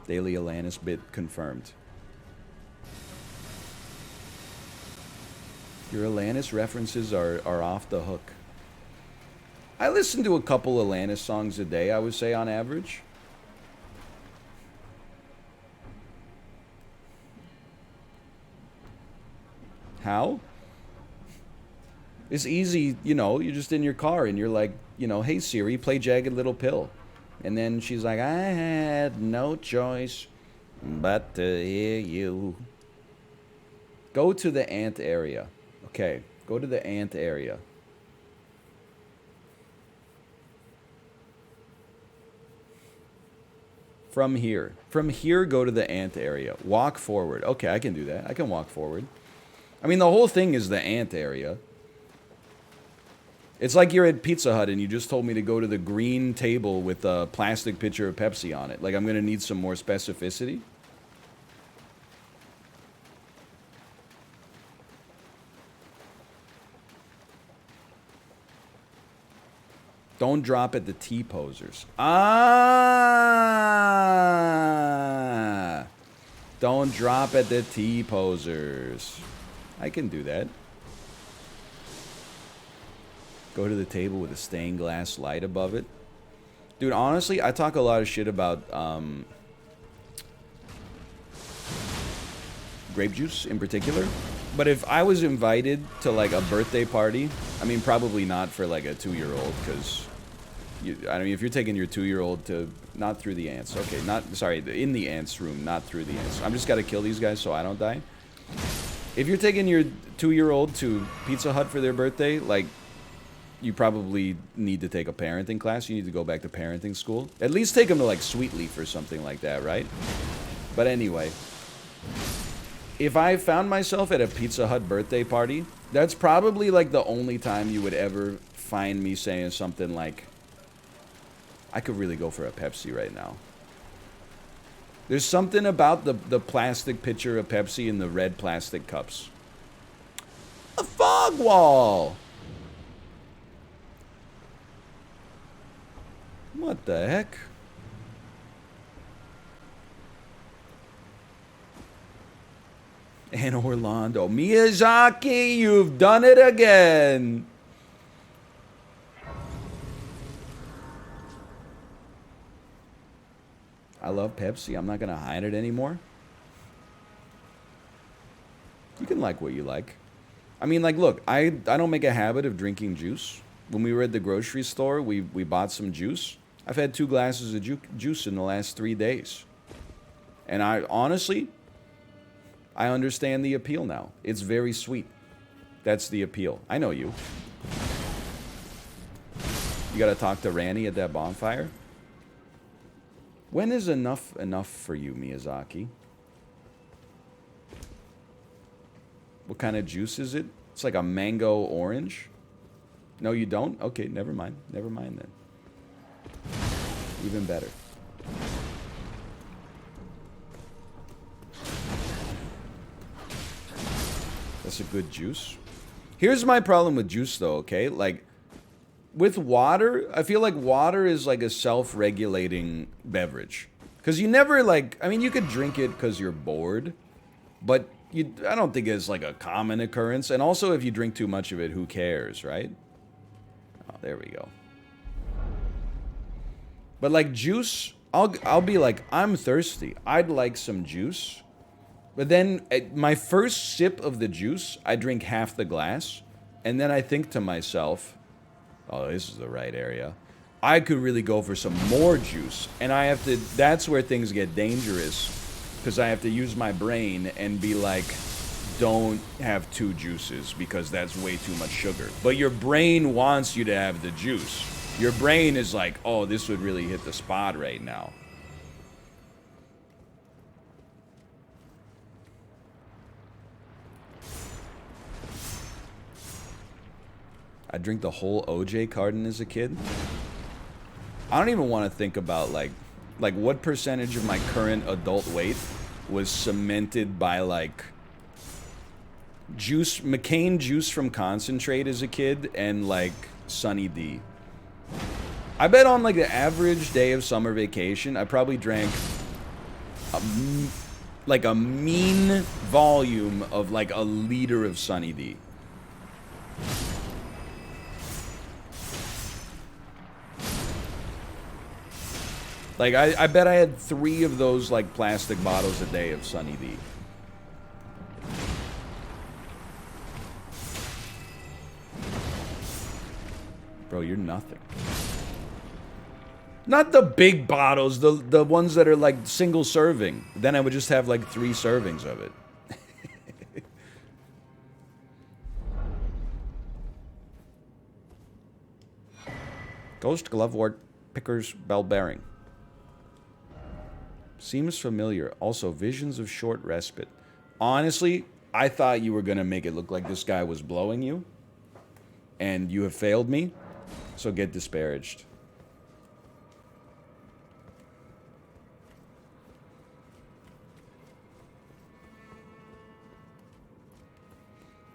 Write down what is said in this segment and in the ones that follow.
Daily Alanis bit confirmed. Your Alanis references are off the hook. I listen to a couple Alanis songs a day, I would say, on average. How? It's easy, you know, you're just in your car and you're like, you know, hey Siri, play Jagged Little Pill. And then she's like, I had no choice but to hear you. Go to the ant area. Okay, go to the ant area. From here. From here, go to the ant area. Walk forward. Okay, I can do that. I can walk forward. I mean, the whole thing is the ant area. It's like you're at Pizza Hut and you just told me to go to the green table with a plastic pitcher of Pepsi on it. Like, I'm going to need some more specificity. Don't drop at the T-posers. Ah! Don't drop at the T-posers. I can do that. Go to the table with a stained glass light above it. Dude, honestly, I talk a lot of shit about grape juice in particular. But if I was invited to, like, a birthday party, I mean, probably not for, like, a 2-year-old, because, I mean, if you're taking your 2-year-old to, not through the ants, okay, sorry, in the ants room, not through the ants. I'm just gotta kill these guys so I don't die. If you're taking your 2-year-old to Pizza Hut for their birthday, like, you probably need to take a parenting class. You need to go back to parenting school. At least take them to, like, Sweet Leaf or something like that, right? But anyway, if I found myself at a Pizza Hut birthday party, that's probably, like, the only time you would ever find me saying something like, I could really go for a Pepsi right now. There's something about the plastic pitcher of Pepsi and the red plastic cups. A fog wall! What the heck? And Orlando. Miyazaki, you've done it again! I love Pepsi. I'm not going to hide it anymore. You can like what you like. I mean, like, look, I don't make a habit of drinking juice. When we were at the grocery store, we bought some juice. I've had 2 glasses of juice in the last 3 days. And I honestly, I understand the appeal now. It's very sweet. That's the appeal. I know you. You gotta talk to Randy at that bonfire. When is enough for you, Miyazaki? What kind of juice is it? It's like a mango orange. No, you don't? Okay, never mind. Never mind then. Even better. That's a good juice. Here's my problem with juice, though, okay? Like, with water, I feel like water is like a self-regulating beverage. Because you never, like, I mean, you could drink it because you're bored, but I don't think it's like a common occurrence. And also, if you drink too much of it, who cares, right? Oh, there we go. But like juice, I'll be like, I'm thirsty. I'd like some juice. But then my first sip of the juice, I drink half the glass. And then I think to myself, oh, this is the right area. I could really go for some more juice. And I have to, that's where things get dangerous. Because I have to use my brain and be like, don't have 2 juices because that's way too much sugar. But your brain wants you to have the juice. Your brain is like, oh, this would really hit the spot right now. I drink the whole OJ carton as a kid. I don't even want to think about like what percentage of my current adult weight was cemented by like juice, McCain juice from concentrate as a kid and like Sunny D. I bet on like the average day of summer vacation, I probably drank Like a mean volume of like a liter of Sunny D. Like, I bet I had 3 of those, like, plastic bottles a day of Sunny D. Bro, you're nothing. Not the big bottles, the ones that are, like, single serving. Then I would just have, like, 3 servings of it. Ghost Glovewort Picker's Bell Bearing. Seems familiar. Also, visions of short respite. Honestly, I thought you were going to make it look like this guy was blowing you. And you have failed me. So get disparaged.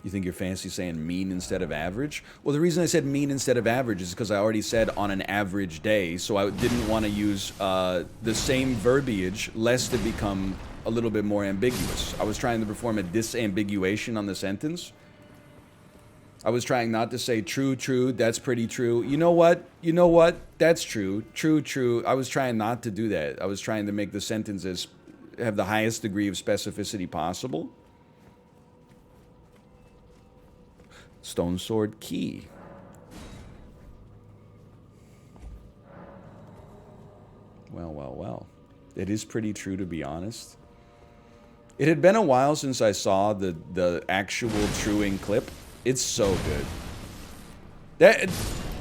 You think you're fancy saying mean instead of average? Well, the reason I said mean instead of average is because I already said on an average day, so I didn't want to use the same verbiage, lest it become a little bit more ambiguous. I was trying to perform a disambiguation on the sentence. I was trying not to say true, true, that's pretty true. You know what? You know what? That's true. True, true. I was trying not to do that. I was trying to make the sentences have the highest degree of specificity possible. Stone Sword Key. Well, well, well. It is pretty true, to be honest. It had been a while since I saw the actual truing clip. It's so good. That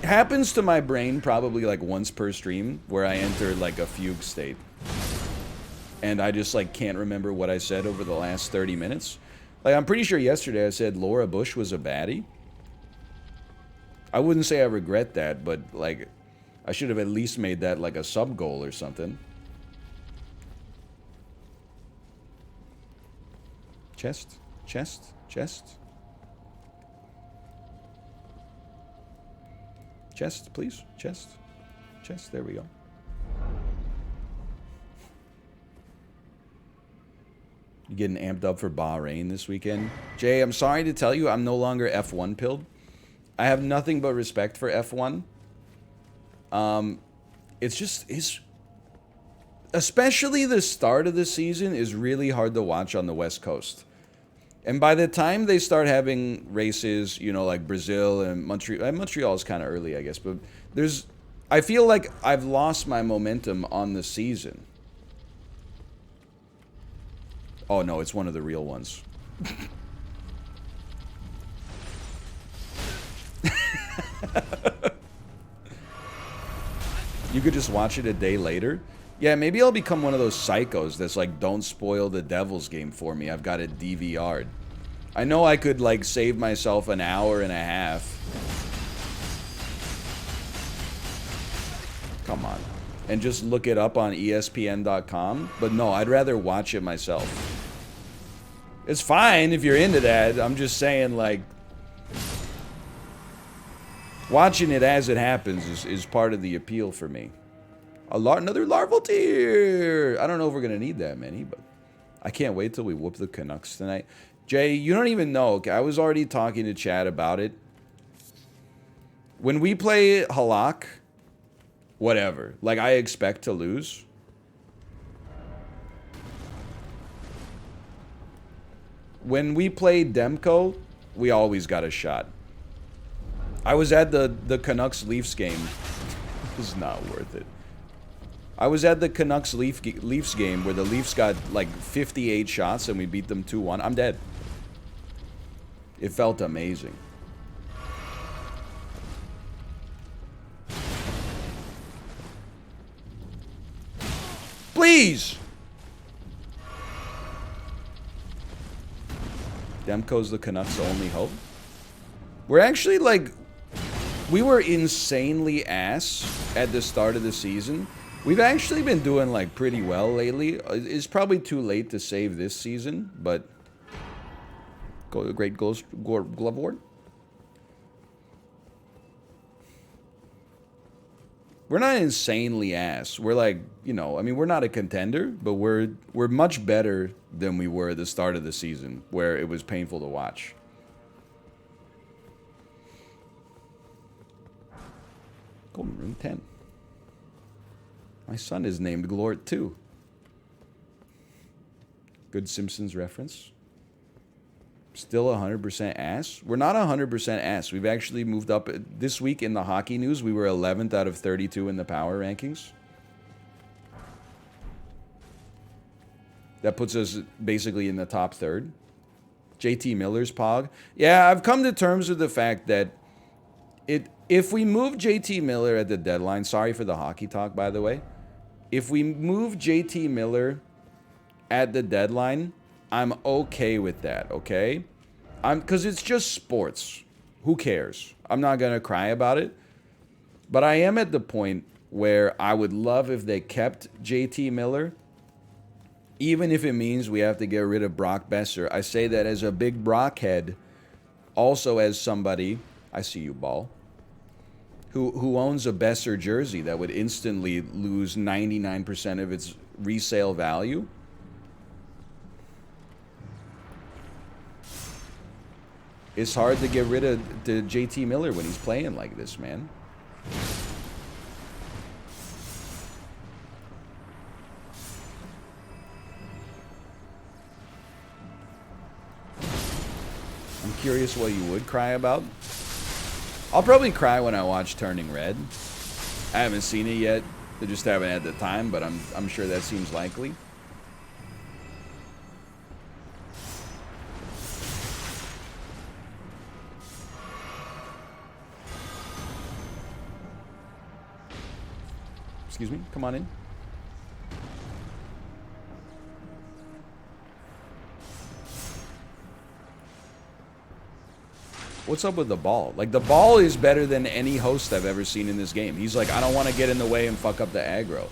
happens to my brain probably like once per stream, where I enter like a fugue state. And I just like can't remember what I said over the last 30 minutes. Like, I'm pretty sure yesterday I said Laura Bush was a baddie. I wouldn't say I regret that, but, like, I should have at least made that, like, a sub-goal or something. Chest, chest, chest. Chest, please. Chest. Chest, there we go. You getting amped up for Bahrain this weekend? Jay, I'm sorry to tell you, I'm no longer F1 pilled. I have nothing but respect for F1. It's especially the start of the season is really hard to watch on the West Coast. And by the time they start having races, you know, like Brazil and Montreal, Montreal is kind of early, I guess, but I feel like I've lost my momentum on the season. Oh, no, it's one of the real ones. You could just watch it a day later. Yeah, maybe I'll become one of those psychos that's like, don't spoil the Devil's game for me. I've got it DVR'd. I know I could, like, save myself an hour and a half. Come on. And just look it up on ESPN.com. But no, I'd rather watch it myself. It's fine if you're into that. I'm just saying, like, watching it as it happens is part of the appeal for me. Another larval tier! I don't know if we're going to need that many, but I can't wait till we whoop the Canucks tonight. Jay, you don't even know. Okay, I was already talking to Chad about it. When we play Halak, whatever. Like, I expect to lose. When we play Demko, we always got a shot. I was at the Canucks Leafs game. This is not worth it. I was at the Canucks Leafs game where the Leafs got like 58 shots and we beat them 2-1. I'm dead. It felt amazing. Please! Demko's the Canucks' only hope. We're actually, like, we were insanely ass at the start of the season. We've actually been doing, like, pretty well lately. It's probably too late to save this season, but great glove ward. We're not insanely ass. We're like, you know, I mean, we're not a contender, but we're much better than we were at the start of the season, where it was painful to watch. Golden Room 10. My son is named Glort too. Good Simpsons reference. Still 100% ass? We're not 100% ass. We've actually moved up. This week in the hockey news, we were 11th out of 32 in the power rankings. That puts us basically in the top third. JT Miller's pog. Yeah, I've come to terms with the fact that if we move JT Miller at the deadline, sorry for the hockey talk, by the way. If we move JT Miller at the deadline, I'm okay with that, okay? Because it's just sports. Who cares? I'm not going to cry about it. But I am at the point where I would love if they kept JT Miller, even if it means we have to get rid of Brock Besser. I say that as a big Brock head, also as somebody, I see you, Ball, who owns a Besser jersey that would instantly lose 99% of its resale value. It's hard to get rid of the JT Miller when he's playing like this, man. I'm curious what you would cry about. I'll probably cry when I watch Turning Red. I haven't seen it yet. I just haven't had the time, but I'm sure that seems likely. Excuse me, come on in. What's up with the Ball? Like, the Ball is better than any host I've ever seen in this game. He's like, I don't want to get in the way and fuck up the aggro.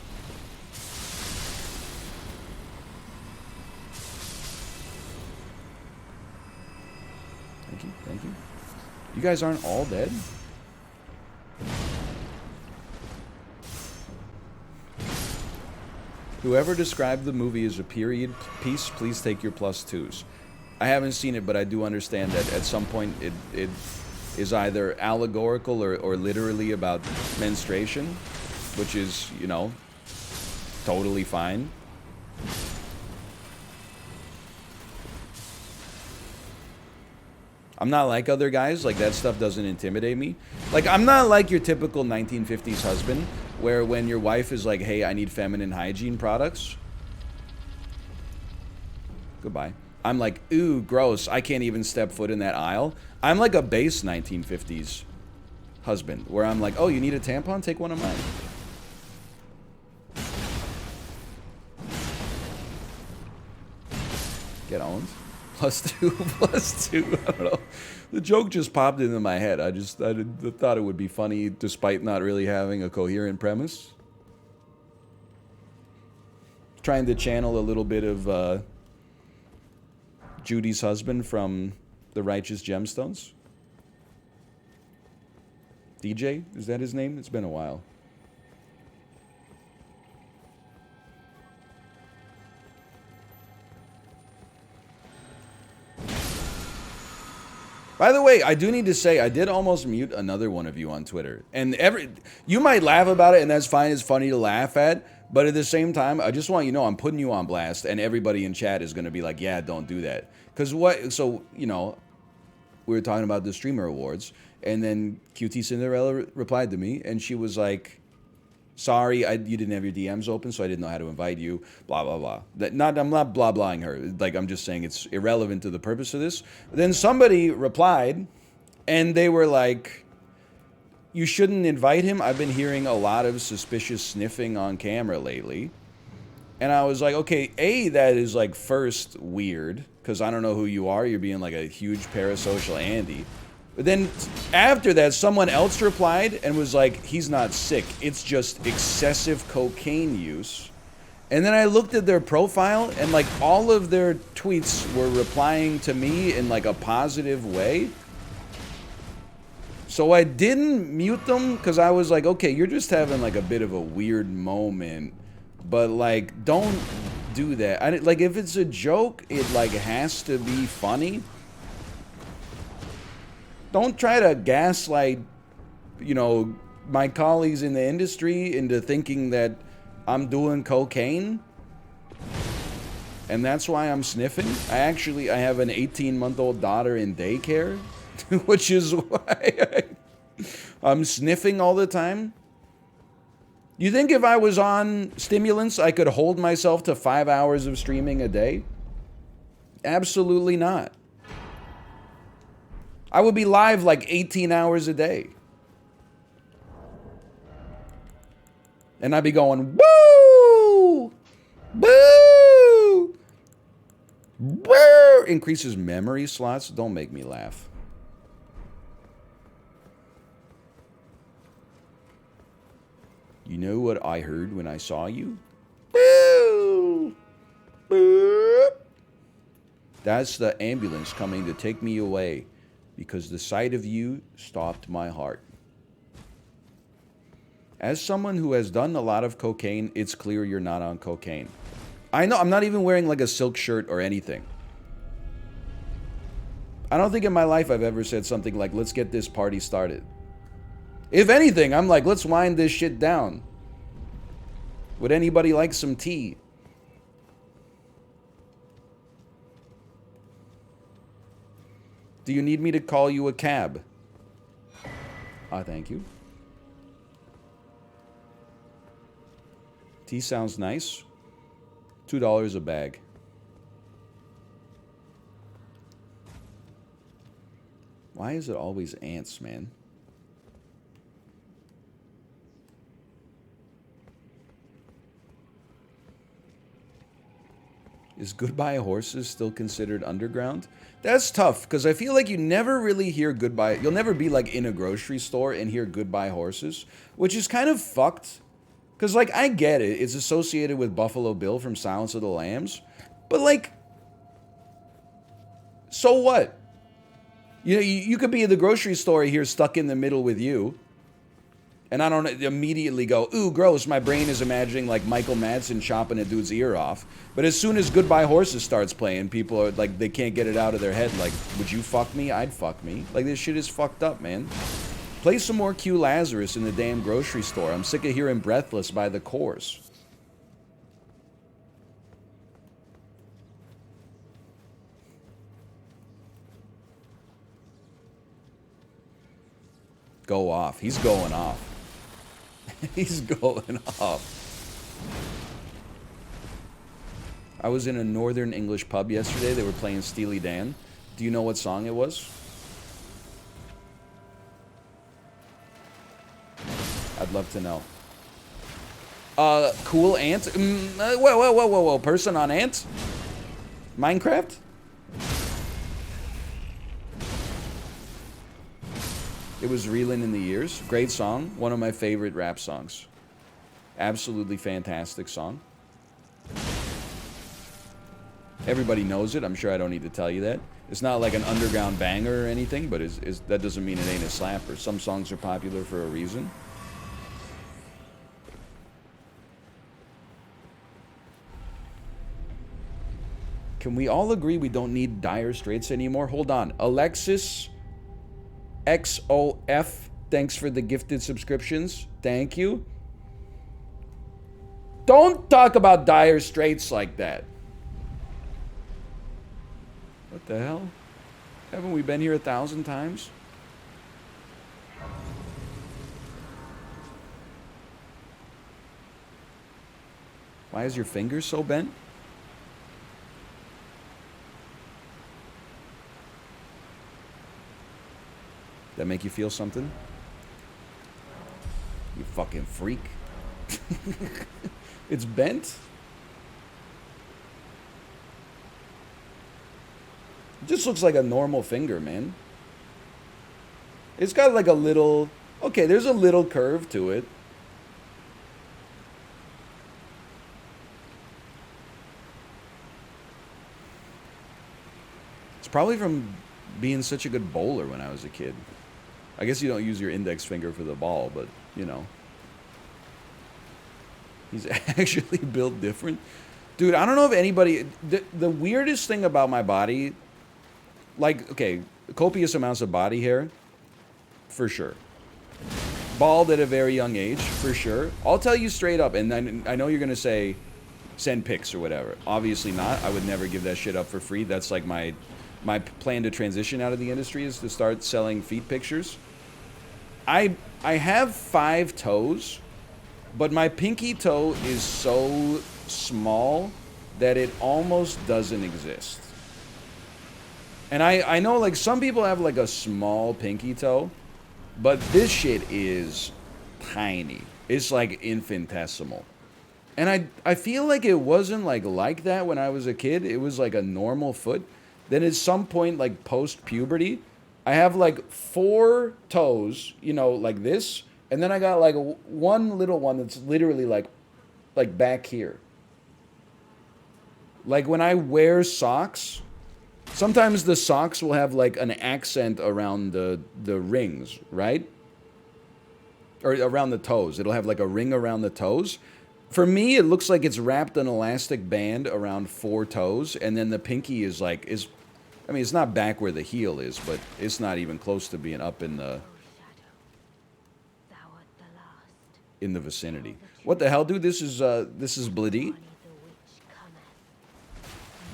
Thank you, thank you. You guys aren't all dead? Whoever described the movie as a period piece, please take your +2s. I haven't seen it, but I do understand that at some point it is either allegorical or literally about menstruation, which is, you know, totally fine. I'm not like other guys. Like, that stuff doesn't intimidate me. Like, I'm not like your typical 1950s husband, where when your wife is like, hey, I need feminine hygiene products. Goodbye. I'm like, ooh, gross. I can't even step foot in that aisle. I'm like a base 1950s husband, where I'm like, oh, you need a tampon? Take one of mine. Get owned. +2, +2. I don't know. The joke just popped into my head. I thought it would be funny despite not really having a coherent premise. Trying to channel a little bit of Judy's husband from The Righteous Gemstones. DJ? Is that his name? It's been a while. By the way, I do need to say, I did almost mute another one of you on Twitter. And you might laugh about it, and that's fine. It's funny to laugh at. But at the same time, I just want you to know I'm putting you on blast, and everybody in chat is going to be like, yeah, don't do that. Because so, you know, we were talking about the Streamer Awards, and then QT Cinderella replied to me, and she was like, sorry, you didn't have your DMs open, so I didn't know how to invite you, blah, blah, blah. I'm not blah-blahing her. Like, I'm just saying it's irrelevant to the purpose of this. Then somebody replied, and they were like, you shouldn't invite him. I've been hearing a lot of suspicious sniffing on camera lately. And I was like, okay, that is, like, first weird, because I don't know who you are. You're being, like, a huge parasocial Andy. But then after that, someone else replied and was like, he's not sick. It's just excessive cocaine use. And then I looked at their profile, and, like, all of their tweets were replying to me in, like, a positive way. So I didn't mute them because I was like, okay, you're just having like a bit of a weird moment, but like, don't do that. Like, if it's a joke, it like has to be funny. Don't try to gaslight, you know, my colleagues in the industry into thinking that I'm doing cocaine. And that's why I'm sniffing. I have an 18-month-old daughter in daycare, which is why I'm sniffing all the time. You think if I was on stimulants, I could hold myself to 5 hours of streaming a day? Absolutely not. I would be live like 18 hours a day. And I'd be going, woo! Boo! Boo! Increases memory slots. Don't make me laugh. You know what I heard when I saw you? Boo! Boo! That's the ambulance coming to take me away because the sight of you stopped my heart. As someone who has done a lot of cocaine, it's clear you're not on cocaine. I know, I'm not even wearing like a silk shirt or anything. I don't think in my life I've ever said something like, let's get this party started. If anything, I'm like, let's wind this shit down. Would anybody like some tea? Do you need me to call you a cab? Thank you. Tea sounds nice. $2 a bag. Why is it always ants, man? Is Goodbye Horses still considered underground? That's tough, because I feel like you never really hear Goodbye... You'll never be, like, in a grocery store and hear Goodbye Horses, which is kind of fucked. Because, like, I get it. It's associated with Buffalo Bill from Silence of the Lambs. But, like... So what? You know, you could be in the grocery store here stuck in the middle with you. And I don't immediately go, ooh, gross, my brain is imagining, like, Michael Madsen chopping a dude's ear off. But as soon as Goodbye Horses starts playing, people are, like, they can't get it out of their head. Like, would you fuck me? I'd fuck me. Like, this shit is fucked up, man. Play some more Q Lazarus in the damn grocery store. I'm sick of hearing Breathless by the Course. Go off. He's going off. He's going off. I was in a Northern English pub yesterday. They were playing Steely Dan. Do you know what song it was? I'd love to know. Cool ant? Whoa. Person on ant? Minecraft? It was Reelin' in the Years. Great song. One of my favorite rap songs. Absolutely fantastic song. Everybody knows it. I'm sure I don't need to tell you that. It's not like an underground banger or anything, but that doesn't mean it ain't a slapper. Some songs are popular for a reason. Can we all agree we don't need Dire Straits anymore? Hold on. Alexis XOF, thanks for the gifted subscriptions. Thank you. Don't talk about Dire Straits like that. What the hell? Haven't we been here 1,000 times? Why is your finger so bent? That make you feel something? You fucking freak. It's bent? It just looks like a normal finger, man. It's got like a little... Okay, there's a little curve to it. It's probably from being such a good bowler when I was a kid. I guess you don't use your index finger for the ball, but, you know. He's actually built different. Dude, I don't know if anybody... The weirdest thing about my body... Like, okay, copious amounts of body hair, for sure. Bald at a very young age, for sure. I'll tell you straight up, and I know you're going to say, send pics or whatever. Obviously not. I would never give that shit up for free. That's like my plan to transition out of the industry is to start selling feet pictures. I have 5 toes, but my pinky toe is so small that it almost doesn't exist. And I know, like, some people have, like, a small pinky toe, but this shit is tiny. It's, like, infinitesimal. And I feel like it wasn't, like that when I was a kid. It was, like, a normal foot. Then at some point, like, post-puberty, I have, like, 4 toes, you know, like this. And then I got, like, one little one that's literally, like back here. Like, when I wear socks... Sometimes the socks will have, like, an accent around the rings, right? Or around the toes. It'll have, like, a ring around the toes. For me, it looks like it's wrapped an elastic band around 4 toes, and then the pinky is, like, I mean, it's not back where the heel is, but it's not even close to being up in the vicinity. What the hell, dude? This is Bloody?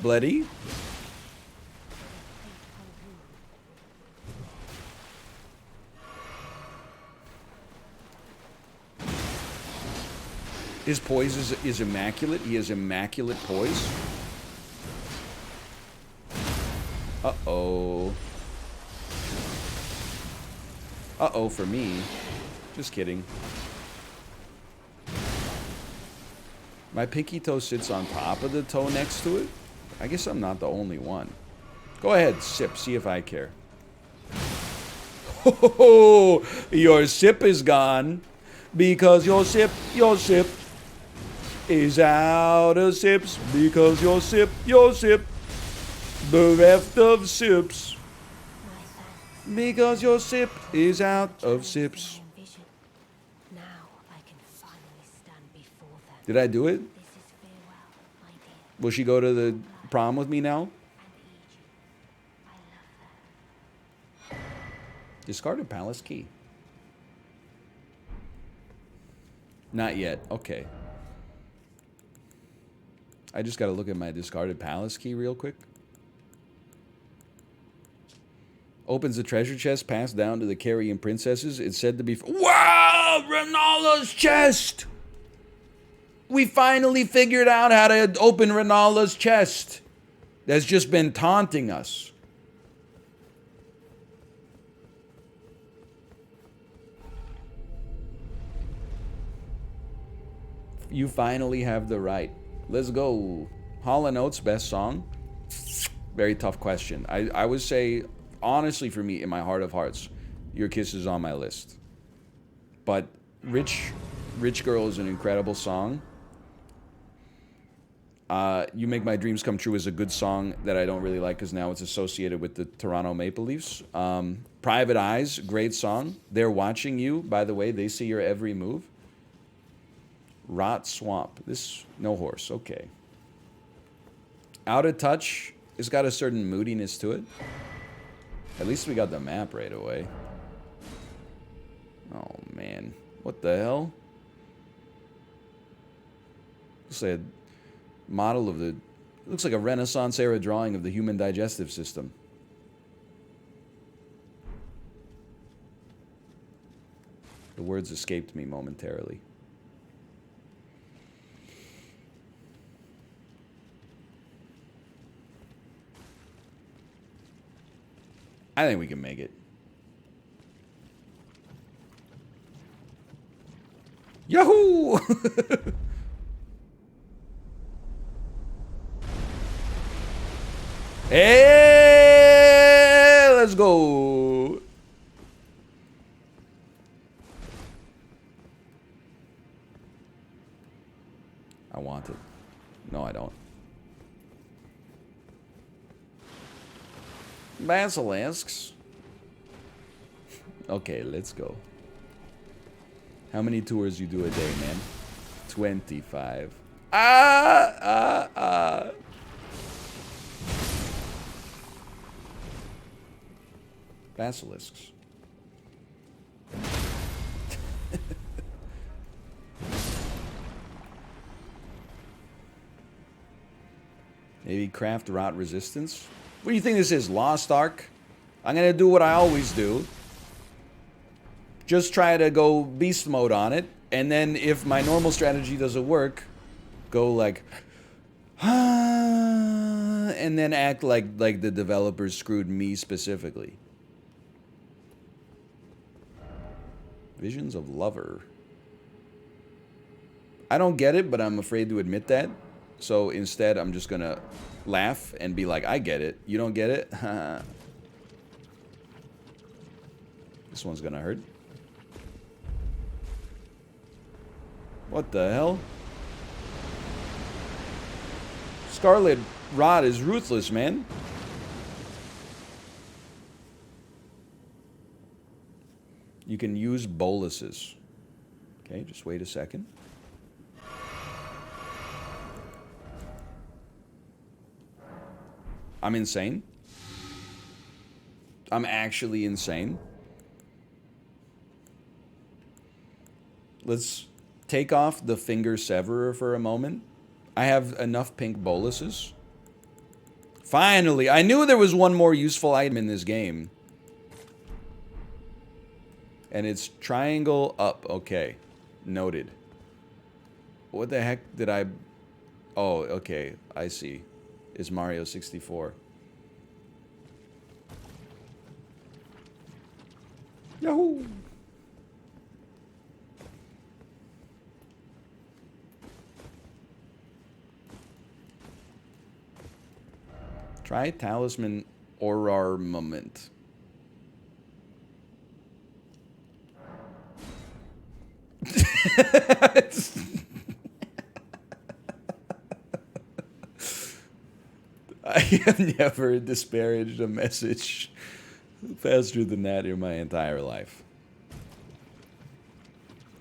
Bloody? His poise is immaculate. He has immaculate poise. Uh-oh. Uh-oh for me. Just kidding. My pinky toe sits on top of the toe next to it. I guess I'm not the only one. Go ahead, sip. See if I care. Oh, your sip is gone. Because your sip is out of sips because your sip, bereft of sips. Because your sip is out of sips. Did I do it? Will she go to the prom with me now? Discarded palace key. Not yet. Okay. I just gotta look at my discarded palace key real quick. Opens the treasure chest passed down to the carrying princesses. It's said to be... Wow! Renala's chest! We finally figured out how to open Renala's chest. That's just been taunting us. You finally have the right. Let's go. Hall & Oates, best song? Very tough question. I would say, honestly for me, in my heart of hearts, Your Kiss is on my list. But Rich Girl is an incredible song. You Make My Dreams Come True is a good song that I don't really like because now it's associated with the Toronto Maple Leafs. Private Eyes, great song. They're Watching You, by the way. They see your every move. Rot Swamp. This, no horse. Okay. Out of Touch. It's got a certain moodiness to it. At least we got the map right away. Oh, man. What the hell? Looks like a model of the... Looks like a Renaissance-era drawing of the human digestive system. The words escaped me momentarily. I think we can make it. Yahoo! Hey, let's go. I want it. No, I don't. Basilisks. Okay, let's go. How many tours you do a day, man? 25. Basilisks. Maybe craft rot resistance? What do you think this is, Lost Ark? I'm gonna do what I always do. Just try to go beast mode on it, and then if my normal strategy doesn't work, go like, and then act like the developers screwed me specifically. Visions of Lover. I don't get it, but I'm afraid to admit that. So instead, I'm just gonna laugh and be like, I get it. You don't get it? This one's gonna hurt. What the hell? Scarlet Rod is ruthless, man. You can use boluses. Okay, just wait a second. I'm insane. I'm actually insane. Let's take off the finger severer for a moment. I have enough pink boluses. Finally! I knew there was one more useful item in this game. And it's triangle up. Okay. Noted. What the heck did I... Oh, okay. I see. It's Mario 64. Yahoo! Try Talisman Orarmament. I have never disparaged a message faster than that in my entire life.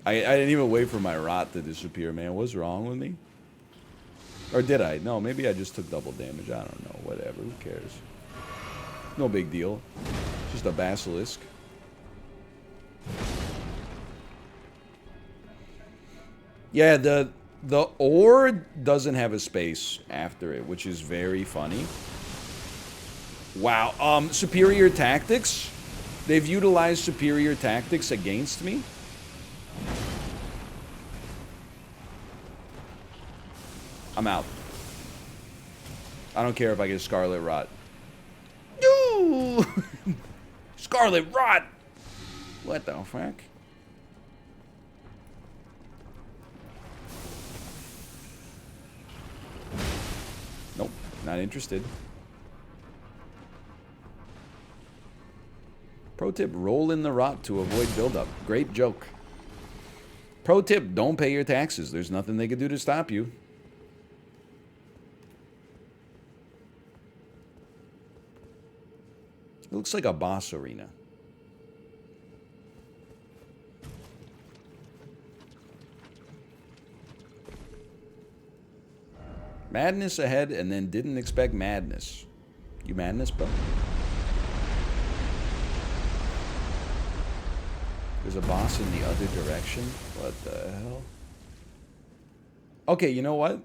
I didn't even wait for my rot to disappear, man. What's wrong with me? Or did I? No, maybe I just took double damage. I don't know. Whatever. Who cares? No big deal. Just a basilisk. Yeah, the ore doesn't have a space after it, which is very funny. Wow. Superior tactics? They've utilized superior tactics against me? I'm out. I don't care if I get Scarlet Rod. No! Scarlet Rod! What the fuck? Nope, not interested. Pro tip, roll in the rot to avoid buildup. Great joke. Pro tip, don't pay your taxes. There's nothing they can do to stop you. It looks like a boss arena. Madness ahead, and then didn't expect madness. You madness, bro? There's a boss in the other direction? What the hell? Okay, you know what?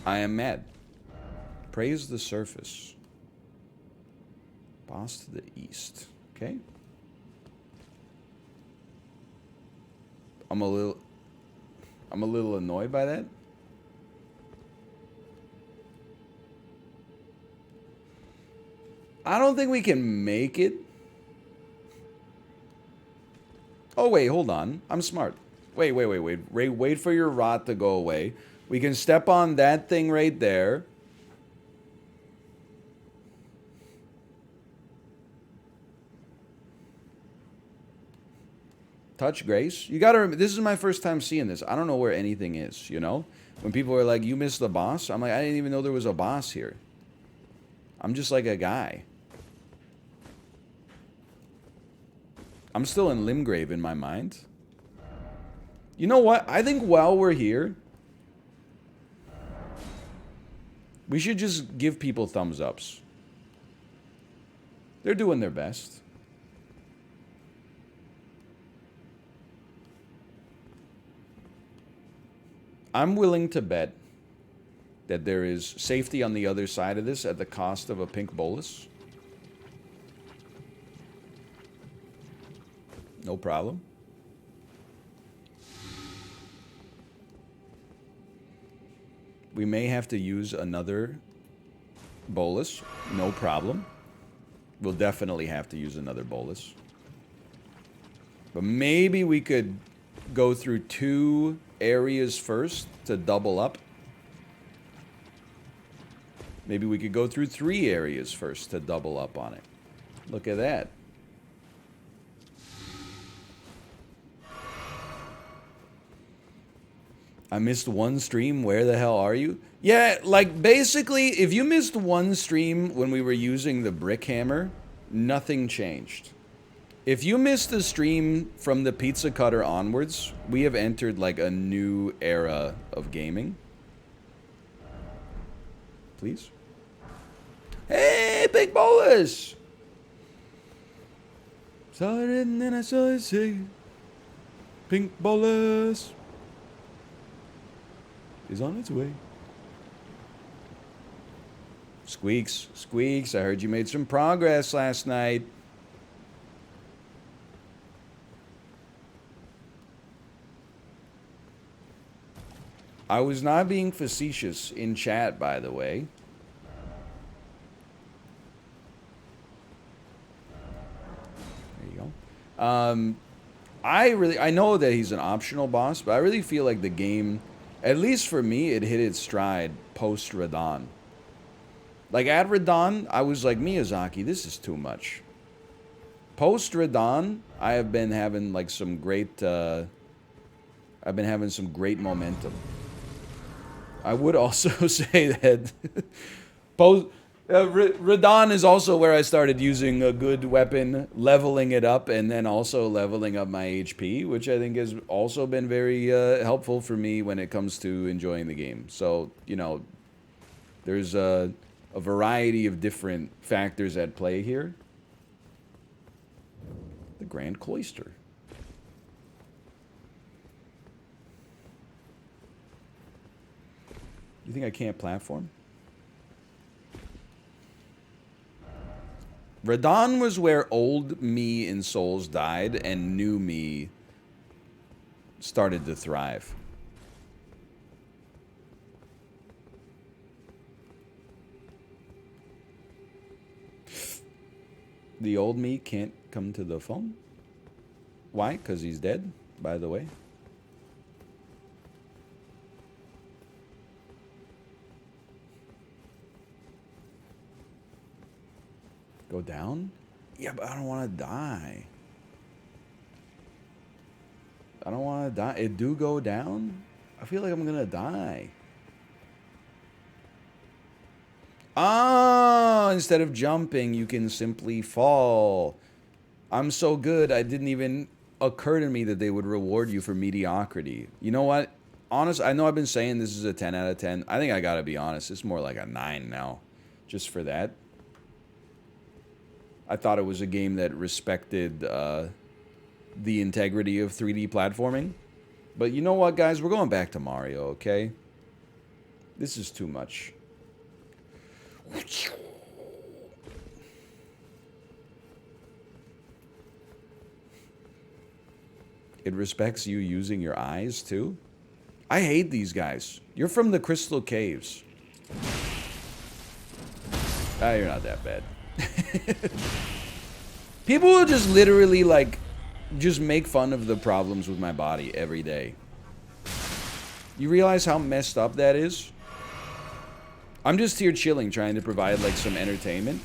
I am mad. Praise the surface. Boss to the east. Okay. I'm a little annoyed by that. I don't think we can make it. Oh, wait, hold on. I'm smart. Wait. Wait for your rot to go away. We can step on that thing right there. Touch Grace. You gotta remember, this is my first time seeing this. I don't know where anything is, you know? When people are like, you missed the boss. I'm like, I didn't even know there was a boss here. I'm just like a guy. I'm still in Limgrave in my mind. You know what? I think while we're here, we should just give people thumbs ups. They're doing their best. I'm willing to bet that there is safety on the other side of this at the cost of a pink bolus. No problem. We may have to use another bolus. No problem. We'll definitely have to use another bolus. But maybe we could go through 2 areas first to double up. Maybe we could go through 3 areas first to double up on it. Look at that. I missed one stream. Where the hell are you? Yeah, like, basically, if you missed one stream when we were using the brick hammer, nothing changed. If you missed the stream from the pizza cutter onwards, we have entered, like, a new era of gaming. Please? Hey, Big Bolus! Saw it and then I saw it say, Pink Bolus is on its way. Squeaks, Squeaks, I heard you made some progress last night. I was not being facetious in chat, by the way. There you go. I know that he's an optional boss, but I really feel like the game, at least for me, it hit its stride post Radon. Like at Radon, I was like, Miyazaki, this is too much. Post Radon, I have been having like some great I've been having some great momentum. I would also say that Radon is also where I started using a good weapon, leveling it up, and then also leveling up my HP, which I think has also been very helpful for me when it comes to enjoying the game. So, you know, there's a variety of different factors at play here. The Grand Cloister. You think I can't platform? Radon was where old me in Souls died and new me started to thrive. The old me can't come to the phone? Why? Because he's dead, by the way. Go down? Yeah, but I don't want to die. I don't want to die. It do go down? I feel like I'm going to die. Oh, instead of jumping, you can simply fall. I'm so good, it didn't even occur to me that they would reward you for mediocrity. You know what? Honest, I know I've been saying this is a 10 out of 10. I think I gotta be honest. It's more like a 9 now. Just for that. I thought it was a game that respected the integrity of 3D platforming. But you know what, guys? We're going back to Mario, okay? This is too much. It respects you using your eyes, too? I hate these guys. You're from the Crystal Caves. Ah, you're not that bad. People will just literally, like, just make fun of the problems with my body every day. You realize how messed up that is? I'm just here chilling, trying to provide, like, some entertainment.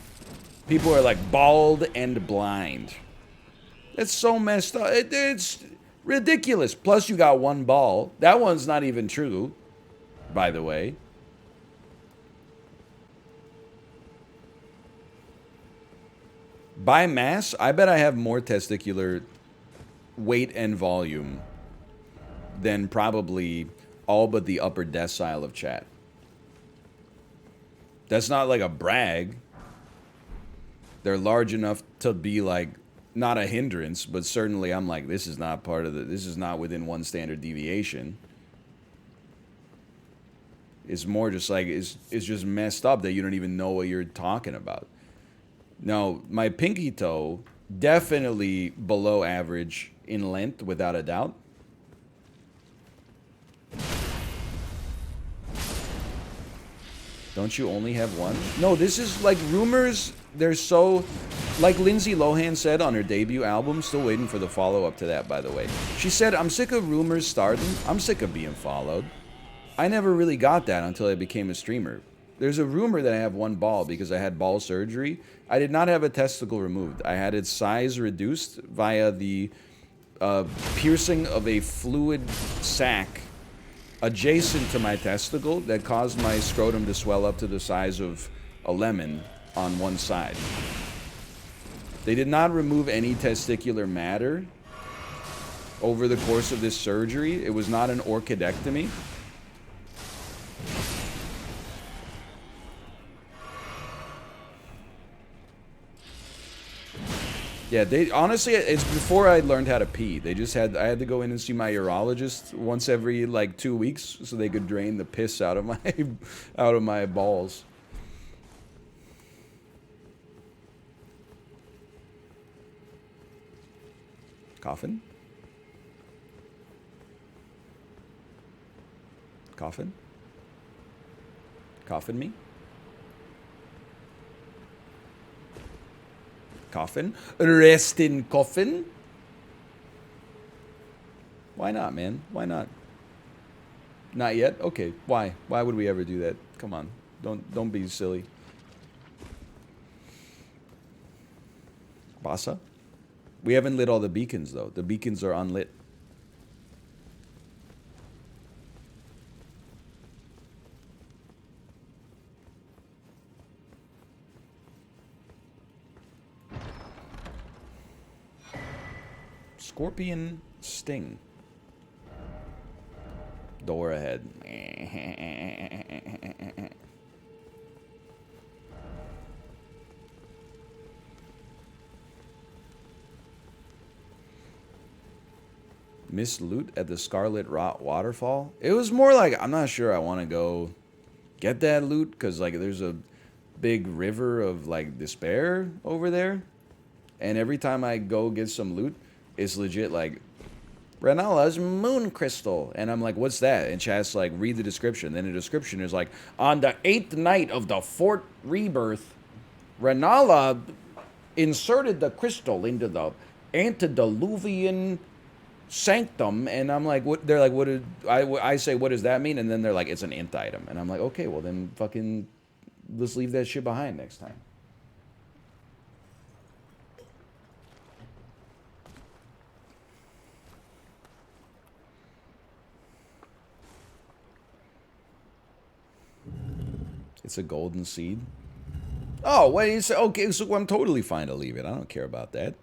People are, like, bald and blind. That's so messed up. It's ridiculous. Plus, you got one ball. That one's not even true, by the way. By mass, I bet I have more testicular weight and volume than probably all but the upper decile of chat. That's not like a brag. They're large enough to be like not a hindrance, but certainly I'm like, this is not part of the, this is not within one standard deviation. It's more just like, it's just messed up that you don't even know what you're talking about. Now, my pinky toe, definitely below average in length, without a doubt. Don't you only have one? No, this is like rumors. They're so, like Lindsay Lohan said on her debut album, still waiting for the follow-up to that, by the way. She said, I'm sick of rumors starting. I'm sick of being followed. I never really got that until I became a streamer. There's a rumor that I have one ball because I had ball surgery. I did not have a testicle removed. I had its size reduced via the piercing of a fluid sac adjacent to my testicle that caused my scrotum to swell up to the size of a lemon on one side. They did not remove any testicular matter over the course of this surgery. It was not an orchidectomy. Yeah, they honestly, it's before I learned how to pee. They just had, I had to go in and see my urologist once every like 2 weeks so they could drain the piss out of my balls. Coffin? Coffin? Coffin me? Coffin? Rest in coffin? Why not, man? Why not? Not yet? Okay. Why? Why would we ever do that? Come on. Don't be silly. Basa? We haven't lit all the beacons, though. The beacons are unlit. Scorpion sting. Door ahead. Miss loot at the Scarlet Rod waterfall. It was more like, I'm not sure I want to go get that loot because like there's a big river of like despair over there, and every time I go get some loot, it's legit like Renala's moon crystal, and I'm like, what's that? And chat's like, read the description. Then the description is like, on the 8th night of the 4th rebirth, Renala inserted the crystal into the antediluvian sanctum. And I'm like, what? They're like, what did I say? What does that mean? And then they're like, it's an int item. And I'm like, okay, well then fucking let's leave that shit behind next time. It's a golden seed. Oh, wait, you say, okay, so I'm totally fine to leave it. I don't care about that.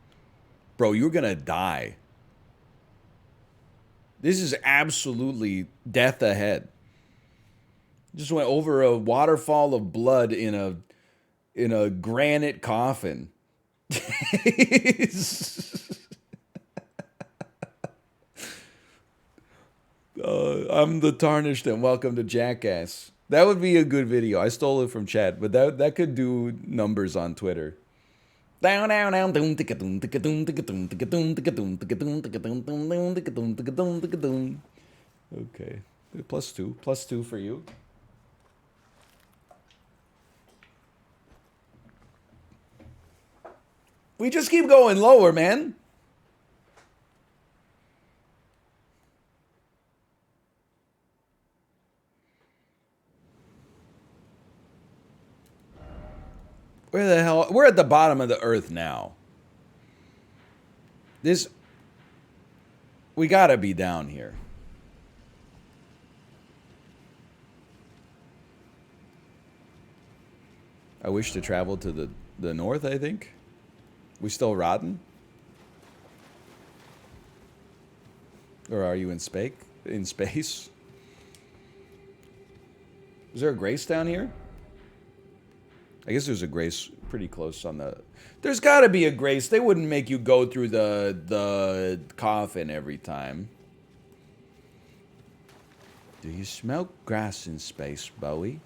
Bro, you're gonna die. This is absolutely death ahead. Just went over a waterfall of blood in a granite coffin. I'm the Tarnished and welcome to Jackass. That would be a good video. I stole it from chat, but that could do numbers on Twitter. Okay. +2. +2 for you. We just keep going lower, man. Where the hell? We're at the bottom of the earth now. We gotta be down here. I wish to travel to the north, I think. We still rotten? Or are you in space? Is there a grace down here? I guess there's a grace pretty close on the... There's gotta be a grace. They wouldn't make you go through the coffin every time. Do you smell grass in space, Bowie?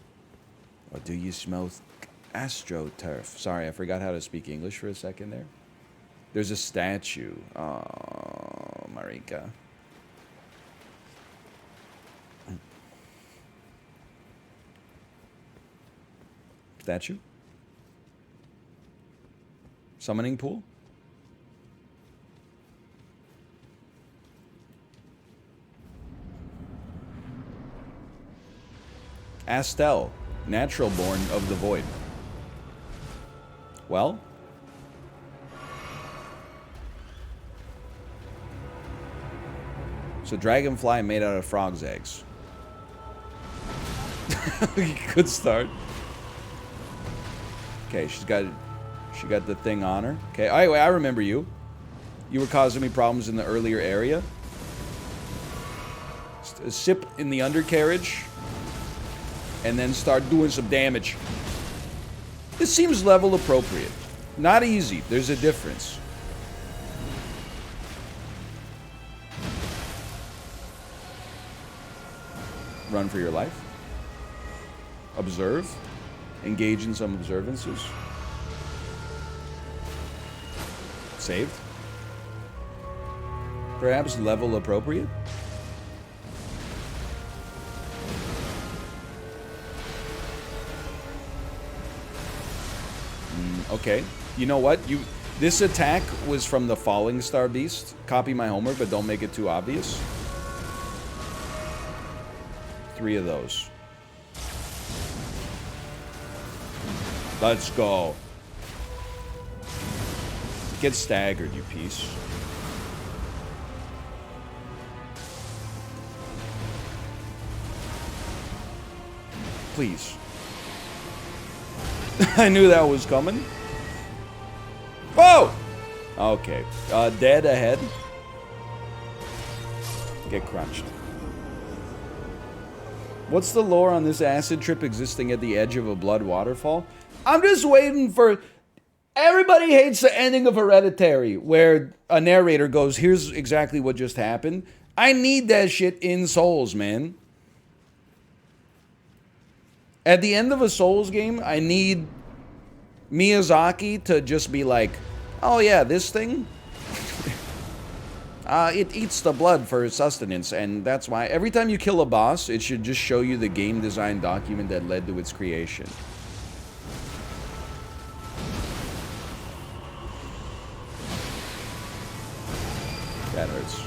Or do you smell astroturf? Sorry, I forgot how to speak English for a second there. There's a statue. Oh, Marika. Statue? Summoning pool? Astell, natural born of the void. Well? So dragonfly made out of frog's eggs. Good start. Okay, she got the thing on her. Okay, anyway, I remember you. You were causing me problems in the earlier area. Sip in the undercarriage. And then start doing some damage. This seems level appropriate. Not easy. There's a difference. Run for your life. Observe. Engage in some observances. Saved. Perhaps level appropriate. Okay. You know what? This attack was from the Falling Star Beast. Copy my homework, but don't make it too obvious. 3 of those. Let's go. Get staggered, you piece. Please. I knew that was coming. Whoa! Okay. Dead ahead. Get crunched. What's the lore on this acid trip existing at the edge of a blood waterfall? I'm just waiting for... Everybody hates the ending of Hereditary, where a narrator goes, here's exactly what just happened. I need that shit in Souls, man. At the end of a Souls game, I need Miyazaki to just be like, oh yeah, this thing? It eats the blood for sustenance, and that's why every time you kill a boss, it should just show you the game design document that led to its creation. That hurts.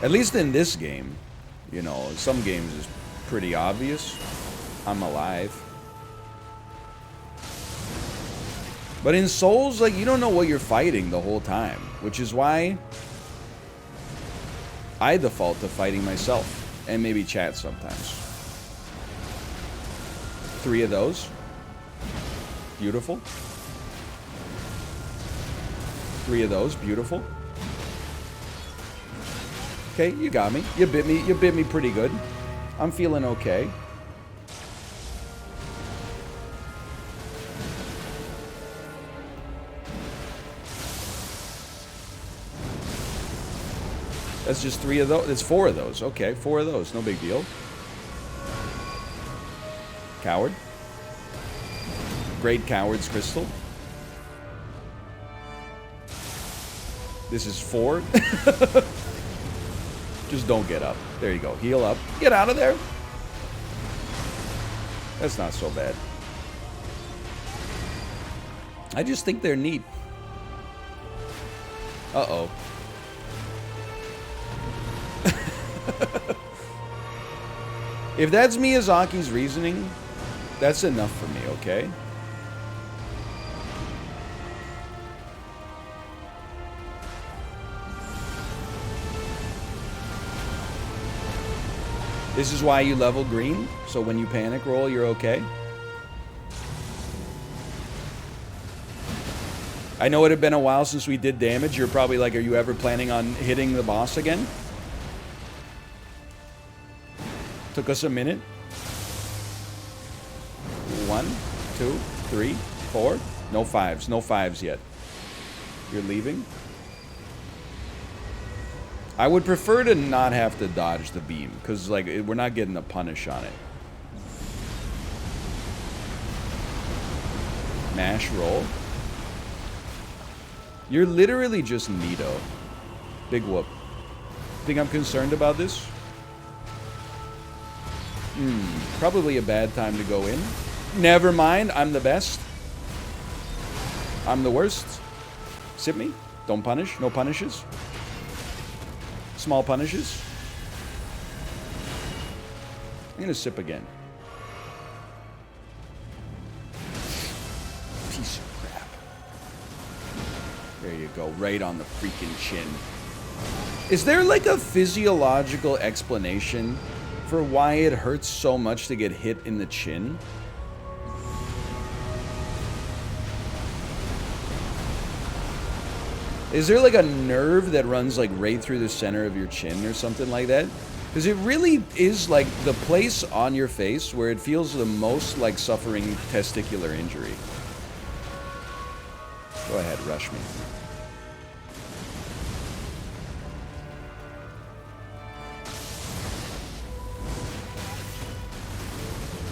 At least in this game, you know, some games is pretty obvious. I'm alive. But in Souls, like, you don't know what you're fighting the whole time, which is why I default to fighting myself, and maybe chat sometimes. 3 of those. Beautiful. 3 of those. Beautiful. Okay, you got me. You bit me pretty good. I'm feeling okay. That's just 3 of those. It's 4 of those. Okay, 4 of those. No big deal. Coward. Great Coward's Crystal. This is 4. Just don't get up. There you go. Heal up. Get out of there. That's not so bad. I just think they're neat. Uh-oh. If that's Miyazaki's reasoning, that's enough for me, okay? This is why you level green, so when you panic roll, you're okay. I know it had been a while since we did damage. You're probably like, are you ever planning on hitting the boss again? Took us a minute. 1, 2, 3, 4. No fives. No fives yet. You're leaving? I would prefer to not have to dodge the beam, because like we're not getting a punish on it. Mash roll. You're literally just Nito. Big whoop. Think I'm concerned about this? Probably a bad time to go in. Never mind, I'm the best. I'm the worst. Sip me. Don't punish. No punishes. Small punishes. I'm gonna sip again. Piece of crap. There you go. Right on the freaking chin. Is there like a physiological explanation for why it hurts so much to get hit in the chin? Is there like a nerve that runs like right through the center of your chin or something like that? Because it really is like the place on your face where it feels the most like suffering testicular injury. Go ahead, rush me.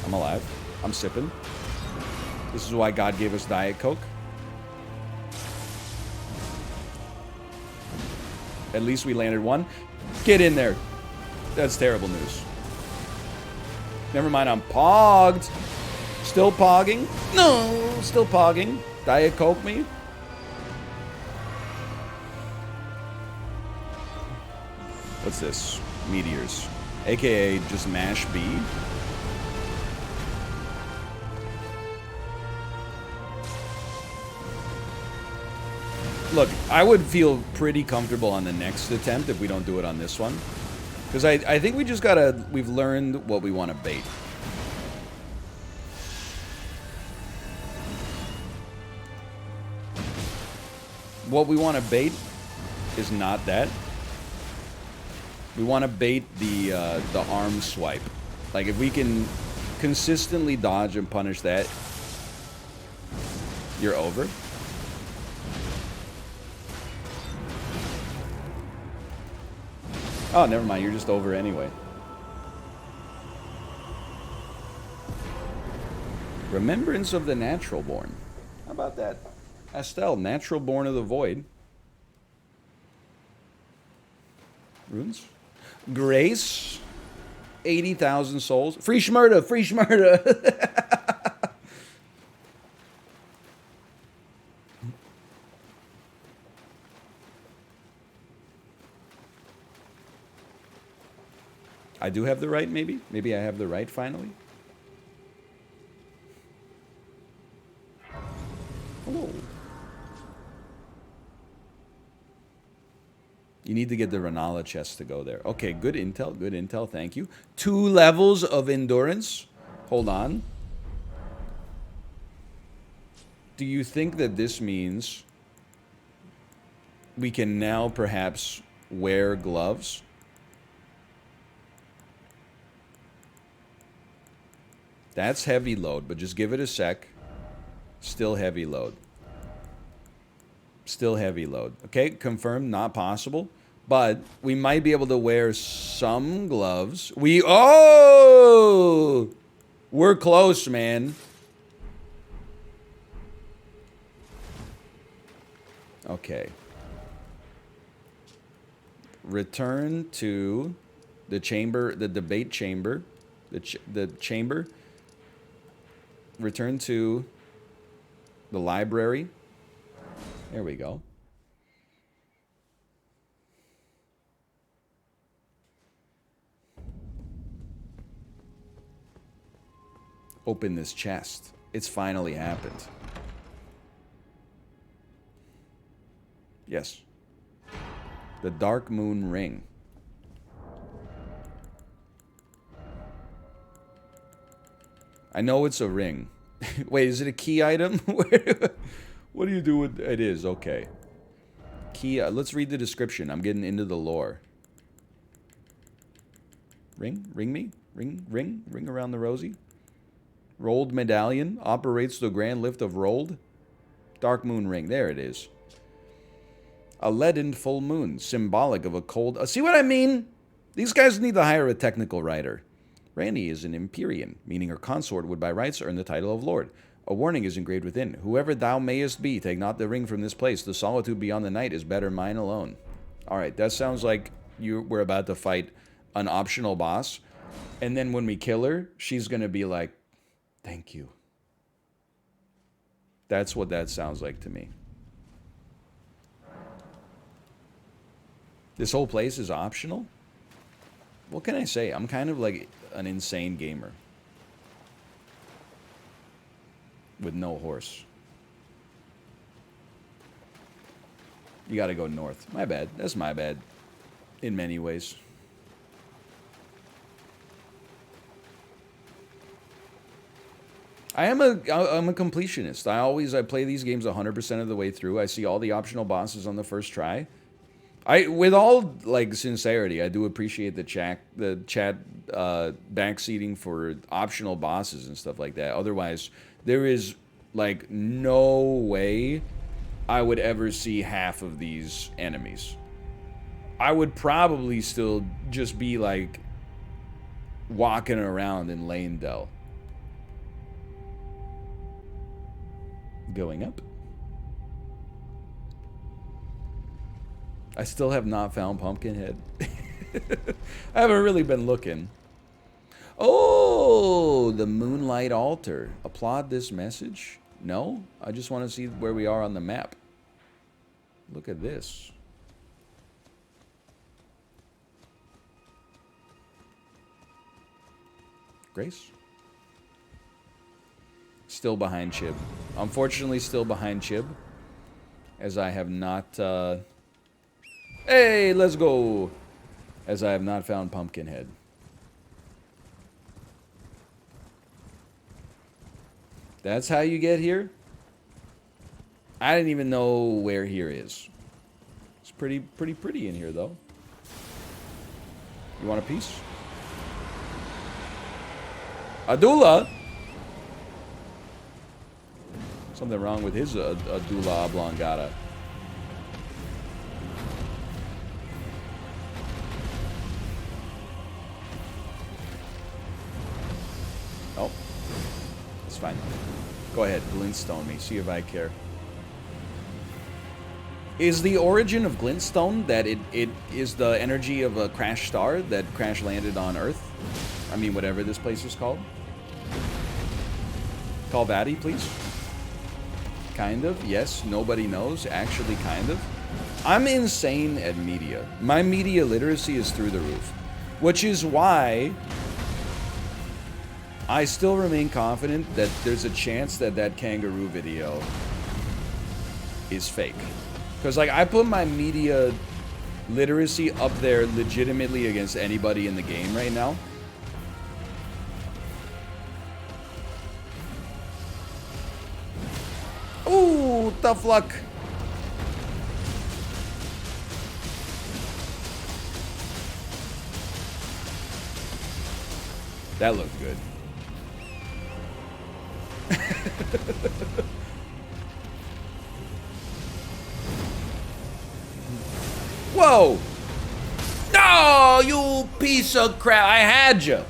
I'm alive. I'm sipping. This is why God gave us Diet Coke. At least we landed one. Get in there. That's terrible news. Never mind, I'm pogged. Still pogging? No, still pogging. Diet Coke me? What's this? Meteors. AKA just mash B. Look, I would feel pretty comfortable on the next attempt if we don't do it on this one. Because I think we just gotta... We've learned what we want to bait. What we want to bait is not that. We want to bait the arm swipe. Like, if we can consistently dodge and punish that, you're over. Oh, never mind. You're just over anyway. Remembrance of the Natural Born. How about that? Astell, Natural Born of the Void. Runes. Grace. 80,000 souls. Free Shmurda! Free Shmurda! I do have the right, maybe? Maybe I have the right, finally? Hello. You need to get the Renala chest to go there. Okay, good intel, thank you. 2 levels of endurance. Hold on. Do you think that this means we can now perhaps wear gloves? That's heavy load, but just give it a sec. Still heavy load. Still heavy load. Okay, confirmed, not possible. But we might be able to wear some gloves. Oh! We're close, man. Okay. Return to the chamber, the debate chamber. The chamber. Return to the library. There we go. Open this chest. It's finally happened. Yes. The Dark Moon Ring. I know it's a ring. Wait, is it a key item? What do you do with... It is, okay. Key, let's read the description. I'm getting into the lore. Ring? Ring me? Ring? Ring? Ring around the rosy? Rolled medallion. Operates the grand lift of rolled. Dark moon ring. There it is. A leadened full moon. Symbolic of a cold... see what I mean? These guys need to hire a technical writer. Randy is an Empyrean, meaning her consort would by rights earn the title of Lord. A warning is engraved within. Whoever thou mayest be, take not the ring from this place. The solitude beyond the night is better mine alone. Alright, that sounds like we're about to fight an optional boss. And then when we kill her, she's going to be like, thank you. That's what that sounds like to me. This whole place is optional? What can I say? I'm kind of like an insane gamer. With no horse. You gotta go north. My bad. That's my bad. In many ways. I'm a completionist. I play these games 100% of the way through. I see all the optional bosses on the first try. With all like sincerity, I do appreciate the chat backseating for optional bosses and stuff like that. Otherwise, there is like no way I would ever see half of these enemies. I would probably still just be like walking around in Lanedell. Going up. I still have not found Pumpkinhead. I haven't really been looking. Oh, the Moonlight Altar. Applaud this message? No? I just want to see where we are on the map. Look at this. Grace? Still behind Chib. Unfortunately, still behind Chib. As I have not... Hey, let's go! As I have not found Pumpkinhead. That's how you get here? I didn't even know where here is. It's pretty pretty in here, though. You want a piece? Adula? Something wrong with his Adula Oblongata. Oh. It's fine. Go ahead, Glenstone me. See if I care. Is the origin of Glenstone that it is the energy of a crash star that crash landed on Earth? I mean, whatever this place is called. Call Vatty, please. Kind of. Yes, nobody knows. Actually, kind of. I'm insane at media. My media literacy is through the roof. Which is why I still remain confident that there's a chance that that kangaroo video is fake. Because, like, I put my media literacy up there legitimately against anybody in the game right now. Ooh, tough luck. That looked good. Whoa! No, you piece of crap! I had you.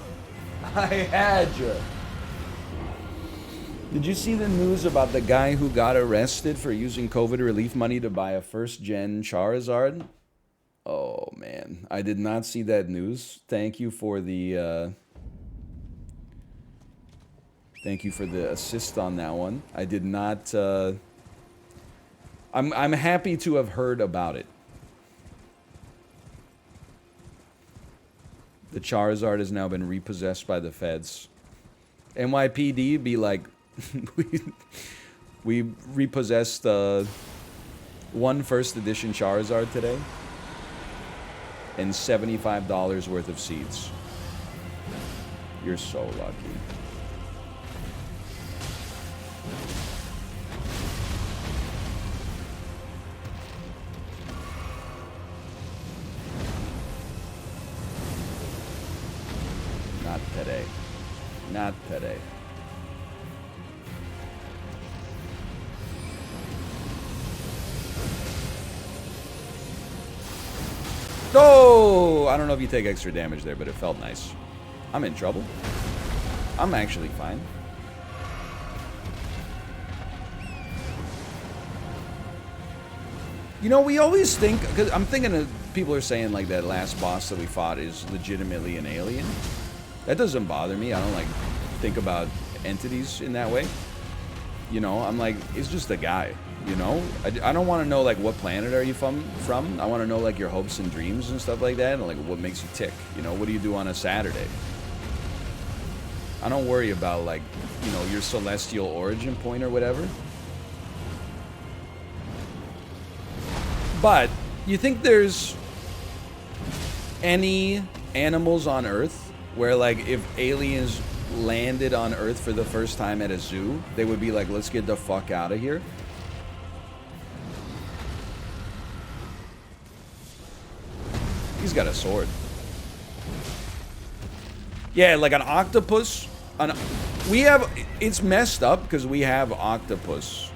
I had you. Did you see the news about the guy who got arrested for using COVID relief money to buy a first-gen Charizard? Oh man, I did not see that news. Thank you for the assist on that one. I did not. I'm happy to have heard about it. The Charizard has now been repossessed by the feds. NYPD be like, we repossessed one first edition Charizard today and $75 worth of seeds. You're so lucky. Not today. Not today. Oh! I don't know if you take extra damage there, but it felt nice. I'm in trouble. I'm actually fine. You know, we always think... Because I'm thinking of... People are saying, like, that last boss that we fought is legitimately an alien. That doesn't bother me. I don't, like, think about entities in that way. You know, I'm like, it's just a guy. You know? I don't want to know, like, what planet are you from? I want to know, like, your hopes and dreams and stuff like that. And, like, what makes you tick. You know, what do you do on a Saturday? I don't worry about, like, you know, your celestial origin point or whatever. But, you think there's any animals on Earth where, like, if aliens landed on Earth for the first time at a zoo, they would be like, let's get the fuck out of here? He's got a sword. Yeah, like an octopus. We have... It's messed up because we have octopus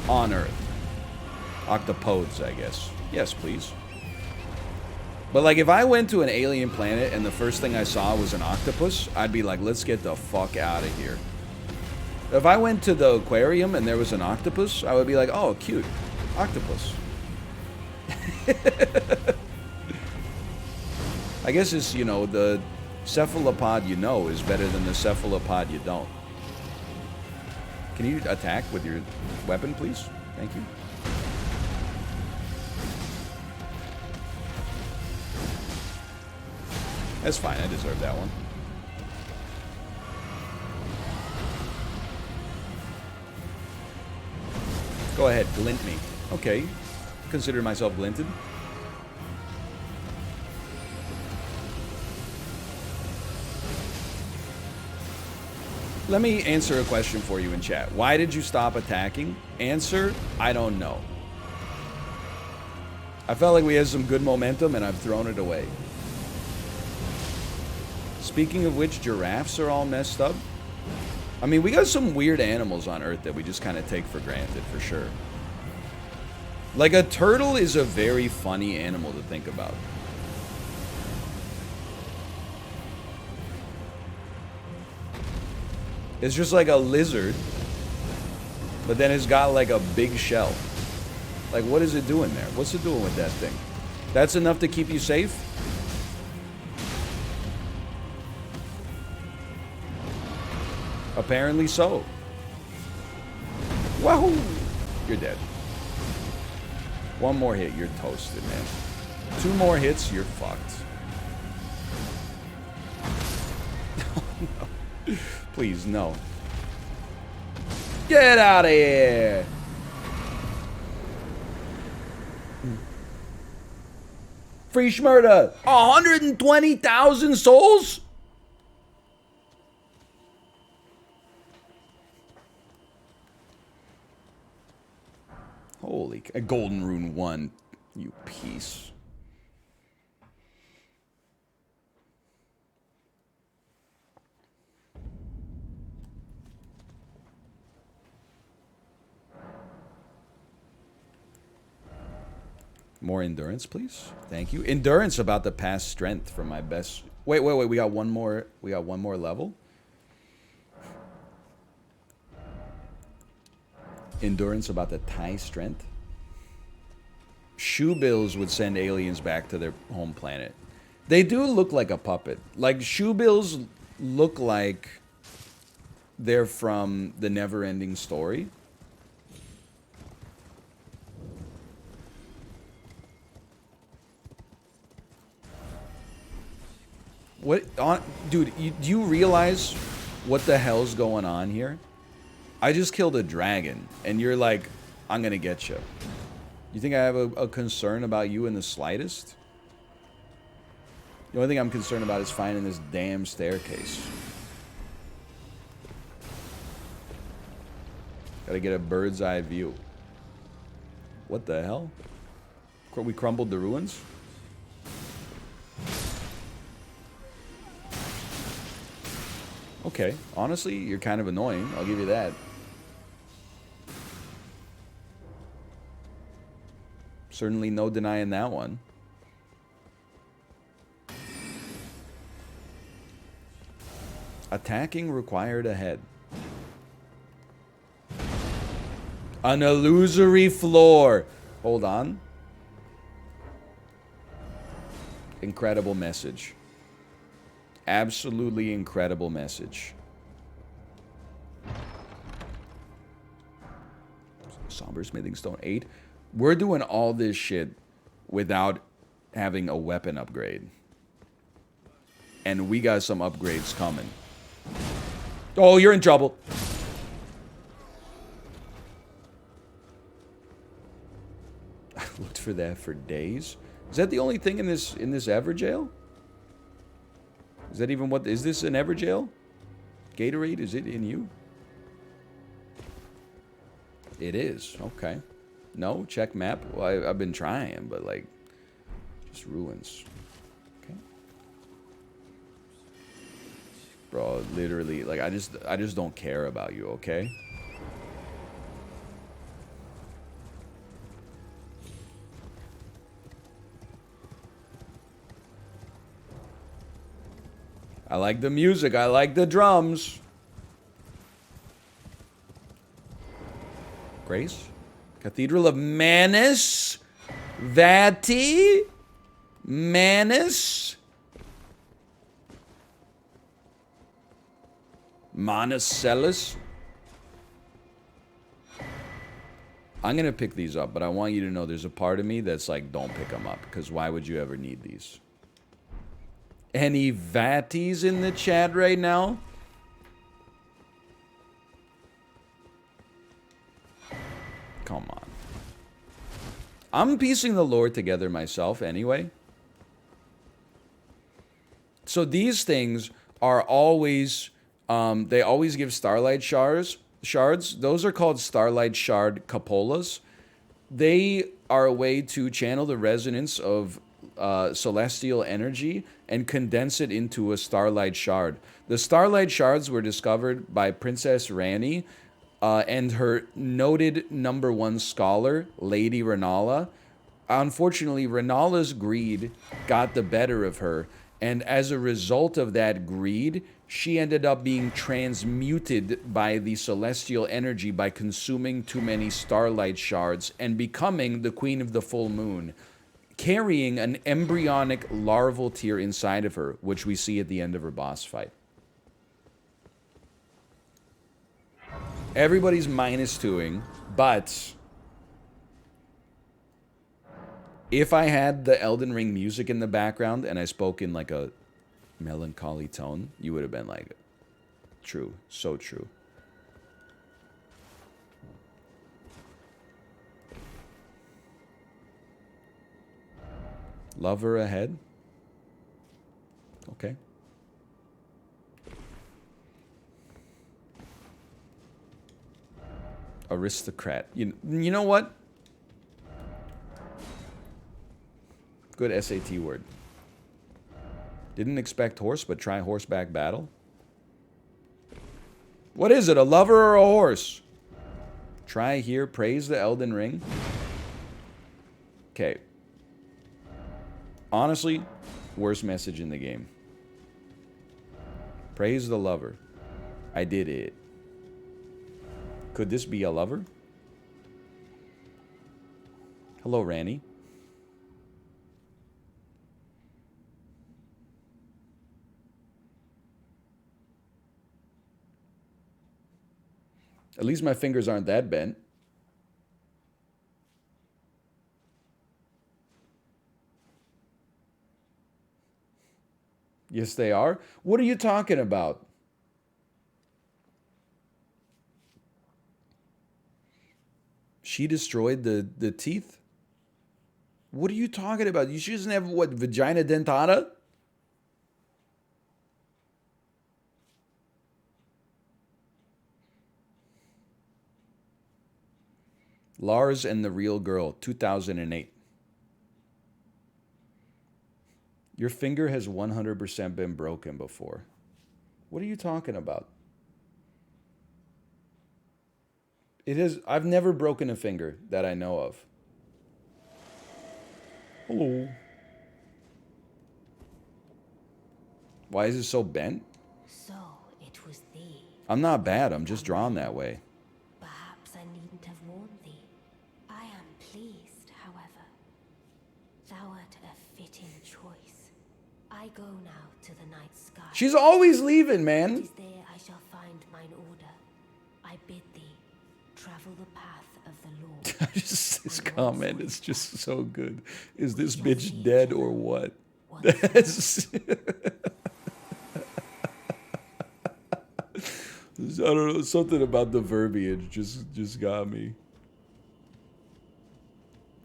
on Earth. Octopodes, I guess. Yes, please. But, like, if I went to an alien planet and the first thing I saw was an octopus, I'd be like, let's get the fuck out of here. If I went to the aquarium and there was an octopus, I would be like, oh, cute. Octopus. I guess it's, you know, the cephalopod you know is better than the cephalopod you don't. Can you attack with your weapon, please? Thank you. That's fine, I deserve that one. Go ahead, glint me. Okay. Consider myself glinted. Let me answer a question for you in chat. Why did you stop attacking? Answer, I don't know. I felt like we had some good momentum and I've thrown it away. Speaking of which, giraffes are all messed up. I mean, we got some weird animals on Earth that we just kind of take for granted, for sure. Like, a turtle is a very funny animal to think about. It's just like a lizard, but then it's got like a big shell. Like, what is it doing there? What's it doing with that thing? That's enough to keep you safe? Apparently so. Wahoo! You're dead. One more hit, you're toasted, man. 2 more hits, you're fucked. Oh, no. Please, no. Get out of here! Free Schmurda! 120,000 souls? Holy... A Golden Rune 1, you piece. More endurance, please. Thank you. Endurance about to pass strength for my best. Wait. We got one more. We got one more level. Endurance about to tie strength. Shoebills would send aliens back to their home planet. They do look like a puppet. Like, shoebills look like they're from the Never-Ending Story. What on, dude? Do you realize what the hell's going on here? I just killed a dragon, and you're like, I'm gonna get you. You think I have a concern about you in the slightest? The only thing I'm concerned about is finding this damn staircase. Gotta get a bird's eye view. What the hell? We crumbled the ruins? Okay, honestly, you're kind of annoying. I'll give you that. Certainly no denying that one. Attacking required ahead. An illusory floor. Hold on. Incredible message. Absolutely incredible message. Somber Smithing Stone 8. We're doing all this shit without having a weapon upgrade. And we got some upgrades coming. Oh, you're in trouble. I looked for that for days. Is that the only thing in this Everjail? Is that even what... Is this an Everjail? Gatorade, is it in you? It is. Okay. No, check map. Well, I've been trying, but like... Just ruins. Okay. Bro, literally, like, I just don't care about you, okay? I like the music. I like the drums. Grace? Cathedral of Manus? Vati? Manus? Monticellis? I'm going to pick these up, but I want you to know there's a part of me that's like, don't pick them up, because why would you ever need these? Any Vatis in the chat right now? Come on. I'm piecing the lore together myself anyway. So these things are always... they always give Starlight shards. Those are called Starlight Shard Cupolas. They are a way to channel the resonance of celestial energy and condense it into a Starlight Shard. The Starlight Shards were discovered by Princess Rani and her noted #1 scholar, Lady Renala. Unfortunately, Renala's greed got the better of her, and as a result of that greed, she ended up being transmuted by the celestial energy by consuming too many Starlight Shards and becoming the Queen of the Full Moon, carrying an embryonic larval tear inside of her, which we see at the end of her boss fight. Everybody's -2ing, but if I had the Elden Ring music in the background and I spoke in like a melancholy tone, you would have been like, true, so true. Lover ahead. Okay. Aristocrat. You know what? Good SAT word. Didn't expect horse, but try horseback battle. What is it, a lover or a horse? Try here, praise the Elden Ring. Okay. Honestly, worst message in the game. Praise the lover. I did it. Could this be a lover? Hello, Rani. At least my fingers aren't that bent. Yes, they are. What are you talking about? She destroyed the teeth? What are you talking about? She doesn't have, what, vagina dentata? Lars and the Real Girl, 2008. Your finger has 100% been broken before. What are you talking about? It is. I've never broken a finger that I know of. Hello. Why is it so bent? So it was thee. I'm not bad. I'm just drawn that way. Perhaps I needn't have warned thee. I am pleased, however. Thou art a fitting choice. I go now to the night sky. She's always leaving, man. It is there I shall find mine order. I bid thee travel the path of the Lord. This comment is just so good. Is this bitch dead or what? That's... I don't know, something about the verbiage just got me.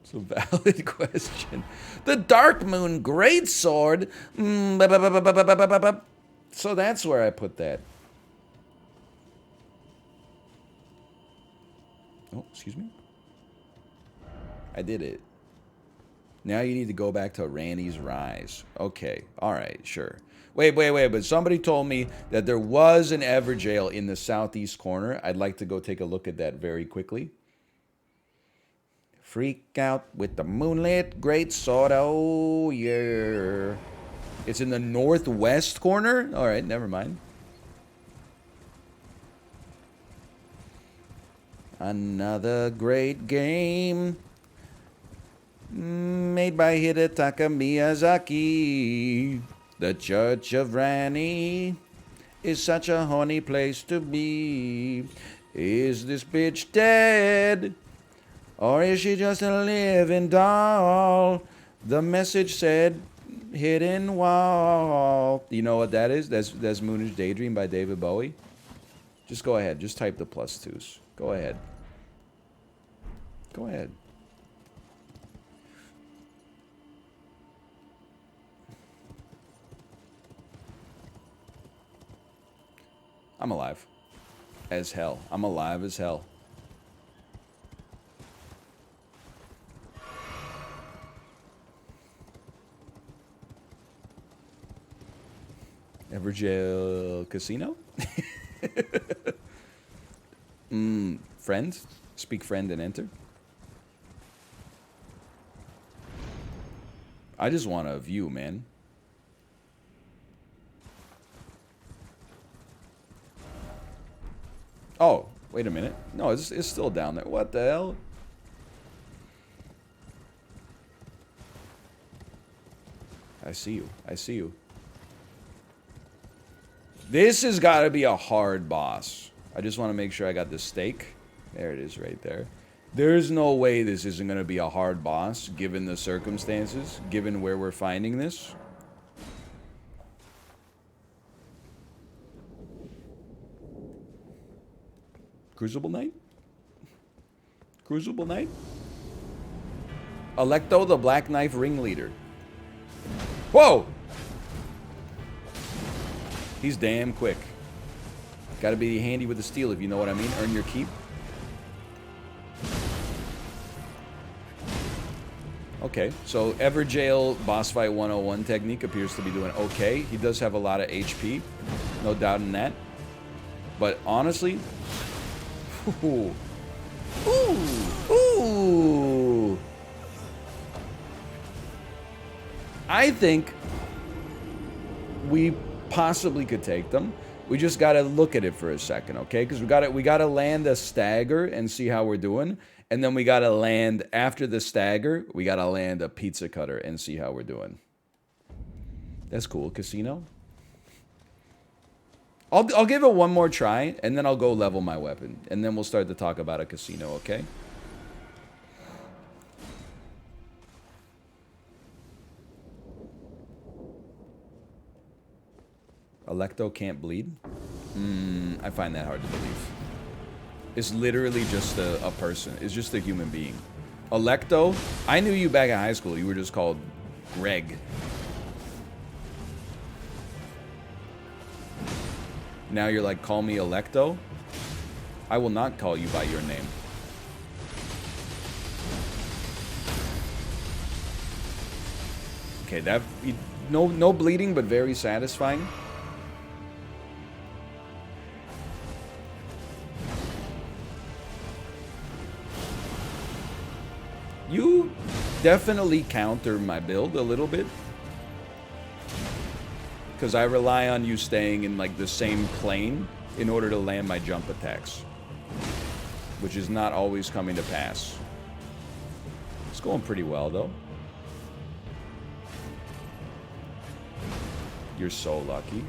It's a valid question. The Dark Moon Greatsword. So that's where I put that. Oh, excuse me. I did it. Now you need to go back to Randy's Rise. Okay, all right, sure. Wait, but somebody told me that there was an Everjail in the southeast corner. I'd like to go take a look at that very quickly. Freak out with the moonlit great sword. Oh, yeah. It's in the northwest corner? All right, never mind. Another great game made by Hidetaka Miyazaki. The Church of Rani is such a horny place to be. Is this bitch dead? Or is she just a living doll? The message said, hidden wall. You know what that is? That's Moonish Daydream by David Bowie. Just go ahead. Just type the +2s. Go ahead. Go ahead. I'm alive. As hell. I'm alive as hell. Everjail Casino? Friend? Speak friend and enter. I just want a view, man. Oh, wait a minute. No, it's still down there. What the hell? I see you. I see you. This has got to be a hard boss. I just want to make sure I got the stake. There it is right there. There's no way this isn't going to be a hard boss, given the circumstances, given where we're finding this. Crucible Knight? Crucible Knight? Electo, the Black Knife ringleader. Whoa! He's damn quick. Gotta be handy with the steel, if you know what I mean. Earn your keep. Okay, so Everjail boss fight 101 technique appears to be doing okay. He does have a lot of HP. No doubt in that. But honestly... Ooh. Ooh. Ooh. I think we possibly could take them. We just gotta look at it for a second, okay? Because we gotta land a stagger and see how we're doing, and then we gotta land after the stagger. We gotta land a pizza cutter and see how we're doing. That's cool. Casino. I'll give it one more try, and then I'll go level my weapon, and then we'll start to talk about a casino, okay? Electo can't bleed? I find that hard to believe. It's literally just a person. It's just a human being. Electo, I knew you back in high school. You were just called Greg. Now you're like, call me Electo? I will not call you by your name. Okay, that... No bleeding, but very satisfying. definitely counter my build a little bit. Because I rely on you staying in like the same plane in order to land my jump attacks. Which is not always coming to pass. It's going pretty well though. You're so lucky.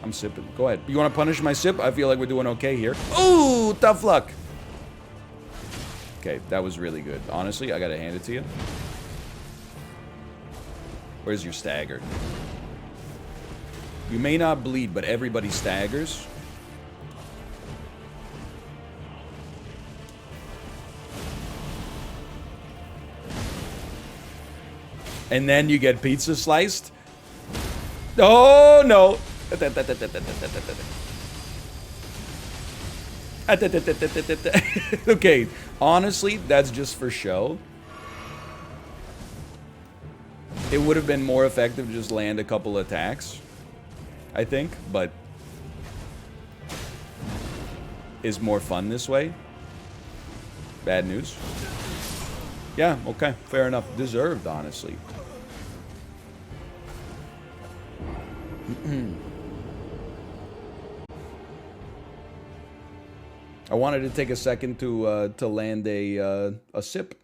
I'm sipping. Go ahead. You want to punish my sip? I feel like we're doing okay here. Ooh, tough luck. Okay, that was really good. Honestly, I gotta hand it to you. Where's your stagger? You may not bleed, but everybody staggers. And then you get pizza sliced. Oh, no. Okay, honestly, that's just for show. It would have been more effective to just land a couple attacks, I think, but is more fun this way. Bad news. Yeah, okay, fair enough. Deserved, honestly. I wanted to take a second to land a sip.